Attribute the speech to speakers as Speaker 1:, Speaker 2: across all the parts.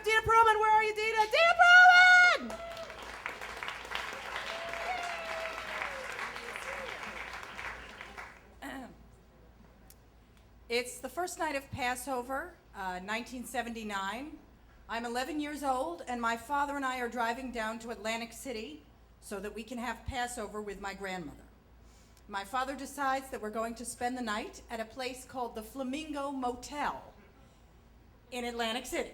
Speaker 1: have Dina Pearlman. Where are you, Dina? Dina Pearlman! It's the first night of Passover, 1979. I'm 11 years old, and my father and I are driving down to Atlantic City so that we can have Passover with my grandmother. My father decides that we're going to spend the night at a place called the Flamingo Motel in Atlantic City.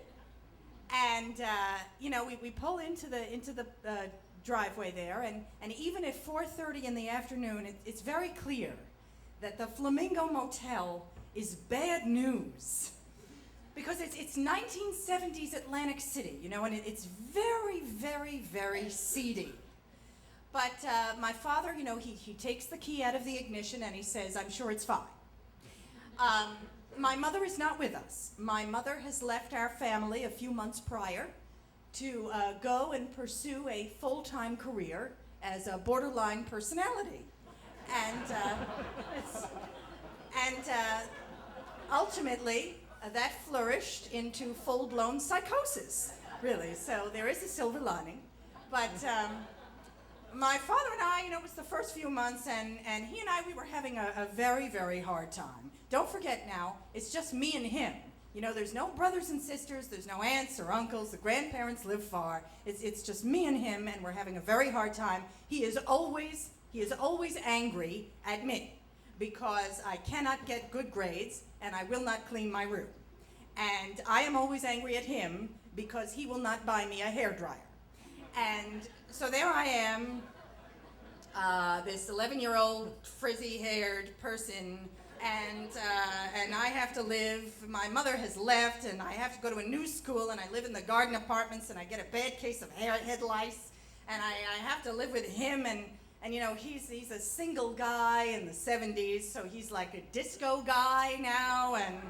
Speaker 1: And, we pull into the driveway there, and even at 4:30 in the afternoon, it's very clear that the Flamingo Motel is bad news. Because it's 1970s Atlantic City, and it's very, very, very seedy. But my father, he takes the key out of the ignition and he says, I'm sure it's fine. My mother is not with us. My mother has left our family a few months prior to go and pursue a full-time career as a borderline personality. And ultimately, that flourished into full-blown psychosis, really. So there is a silver lining. But my father and I, it was the first few months, and he and I, we were having a very, very hard time. Don't forget now, it's just me and him. There's no brothers and sisters, there's no aunts or uncles, the grandparents live far. It's just me and him, and we're having a very hard time. He is always angry at me because I cannot get good grades and I will not clean my room. And I am always angry at him because he will not buy me a hairdryer. And so there I am, this 11-year-old frizzy-haired person, and I have to live. My mother has left, and I have to go to a new school, and I live in the garden apartments, and I get a bad case of head lice, and I have to live with him, and he's a single guy in the 70s, so he's like a disco guy now, and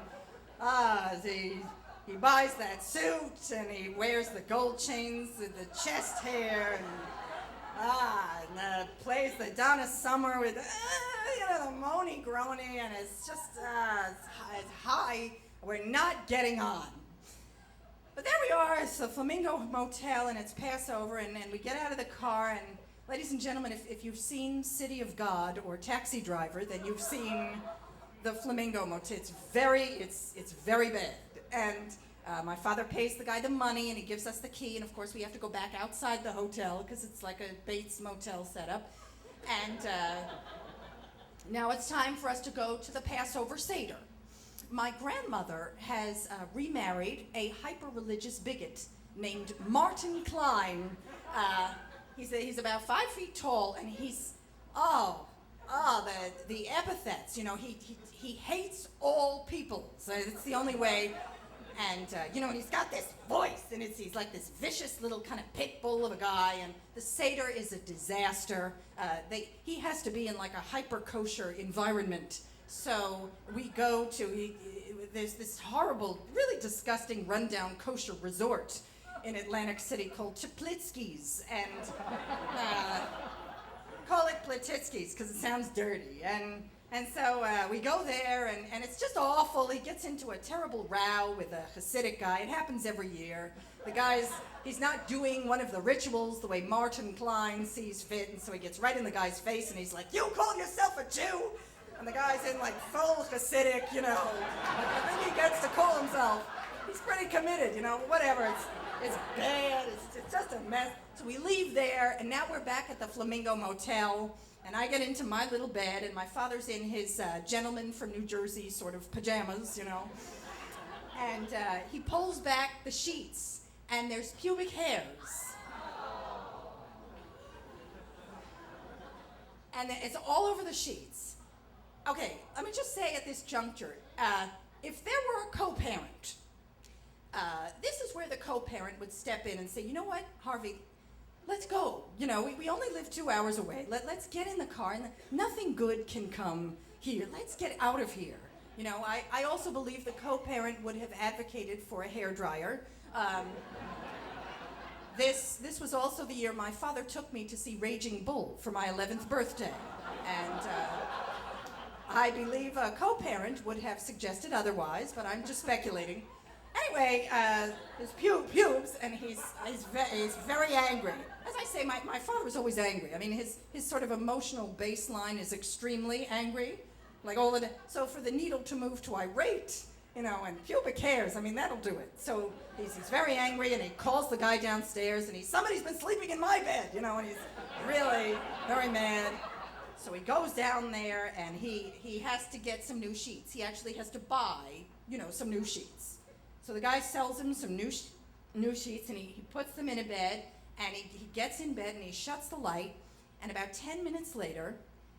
Speaker 1: he buys that suit, and he wears the gold chains with the chest hair, and plays the Donna Summer with, the Moni Grony, and it's just, it's high. We're not getting on. But there we are, it's the Flamingo Motel, and it's Passover, and we get out of the car, and ladies and gentlemen, if you've seen City of God or Taxi Driver, then you've seen the Flamingo Motel. It's very bad. And my father pays the guy the money, and he gives us the key, and of course we have to go back outside the hotel because it's like a Bates Motel setup. And now it's time for us to go to the Passover Seder. My grandmother has remarried a hyper-religious bigot named Martin Klein. He's about 5 feet tall, and he's the epithets. He hates all people. So it's the only way. And and he's got this voice, and he's like this vicious little kind of pit bull of a guy. And the Seder is a disaster. He has to be in like a hyper kosher environment. So we go to there's this horrible, really disgusting, rundown kosher resort in Atlantic City called Chaplitsky's, and call it Platitsky's because it sounds dirty. And so we go there, and it's just awful. He gets into a terrible row with a Hasidic guy. It happens every year. He's not doing one of the rituals the way Martin Klein sees fit, and so he gets right in the guy's face, and he's like, "You call yourself a Jew?" And the guy's in like full Hasidic, I think he gets to call himself. He's pretty committed, whatever. It's bad. It's just a mess. So we leave there, and now we're back at the Flamingo Motel, and I get into my little bed, and my father's in his gentleman from New Jersey sort of pajamas, And he pulls back the sheets, and there's pubic hairs. And it's all over the sheets. Okay, let me just say at this juncture, if there were a co-parent, this is where the co-parent would step in and say, you know what, Harvey, let's go. We only live 2 hours away. Let's get in the car, and nothing good can come here. Let's get out of here. I also believe the co-parent would have advocated for a hairdryer. This was also the year my father took me to see Raging Bull for my 11th birthday. And I believe a co-parent would have suggested otherwise, but I'm just speculating. Anyway, his pubes, and he's very angry. As I say, my father was always angry. I mean, his sort of emotional baseline is extremely angry, like all the. So for the needle to move to irate, and pubic hairs, I mean, that'll do it. So he's very angry, and he calls the guy downstairs, and somebody's been sleeping in my bed, and he's really very mad. So he goes down there, and he has to get some new sheets. He actually has to buy, some new sheets. So the guy sells him some new sheets, and he puts them in a bed, and he gets in bed, and he shuts the light, and about 10 minutes later,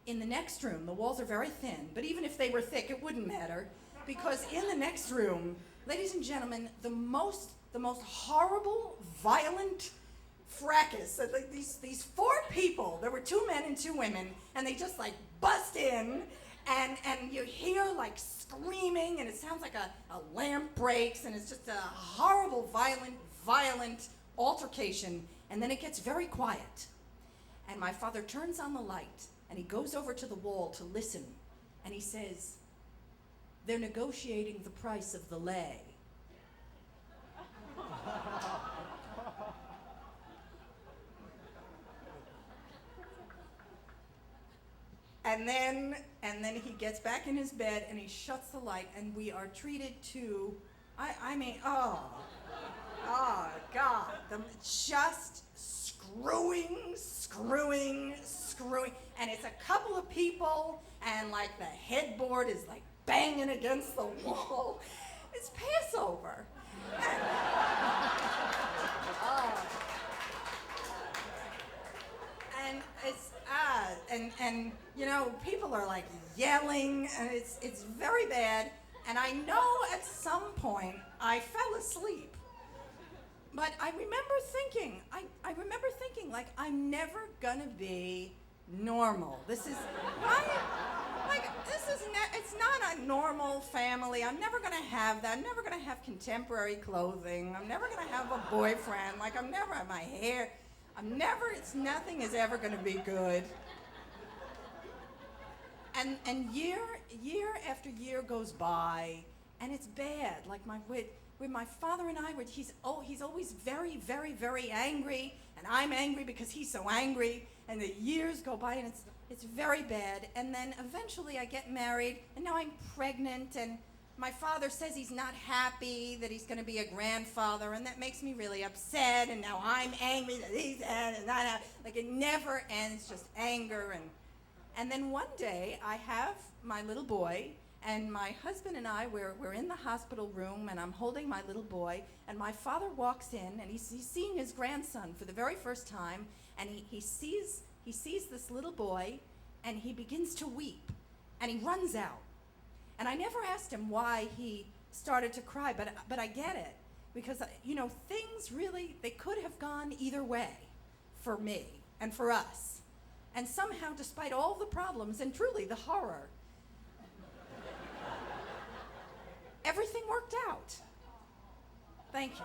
Speaker 1: in the next room, the walls are very thin, but even if they were thick, it wouldn't matter, because in the next room, ladies and gentlemen, the most horrible, violent fracas. Like these four people, there were 2 men and 2 women, and they just like bust in, and you hear like screaming, and it sounds like a lamp breaks, and it's just a horrible, violent altercation, and then it gets very quiet. And my father turns on the light, and he goes over to the wall to listen, and he says, "They're negotiating the price of the lay." And then he gets back in his bed, and he shuts the light, and we are treated to, God, just screwing, and it's a couple of people, and like the headboard is like banging against the wall. It's Passover. And it's people are like yelling, and it's very bad. And I know at some point I fell asleep, but I remember thinking like, I'm never gonna be normal. This is it's not a normal family. I'm never gonna have that. I'm never gonna have contemporary clothing. I'm never gonna have a boyfriend. Like, I'm never have my hair. Nothing is ever gonna be good. And year after year goes by, and it's bad. Like with my father and I, he's always very, very, very angry, and I'm angry because he's so angry, and the years go by, and it's very bad. And then eventually I get married, and now I'm pregnant, and my father says he's not happy that he's going to be a grandfather, and that makes me really upset, and now I'm angry that he's dead, and not happy. Like, it never ends, just anger. And then one day I have my little boy, and my husband and I, we're in the hospital room, and I'm holding my little boy, and my father walks in, and he's seeing his grandson for the very first time, and he sees this little boy, and he begins to weep, and he runs out. And I never asked him why he started to cry, but I get it, because things really, they could have gone either way for me and for us. And somehow, despite all the problems and truly the horror, everything worked out. Thank you.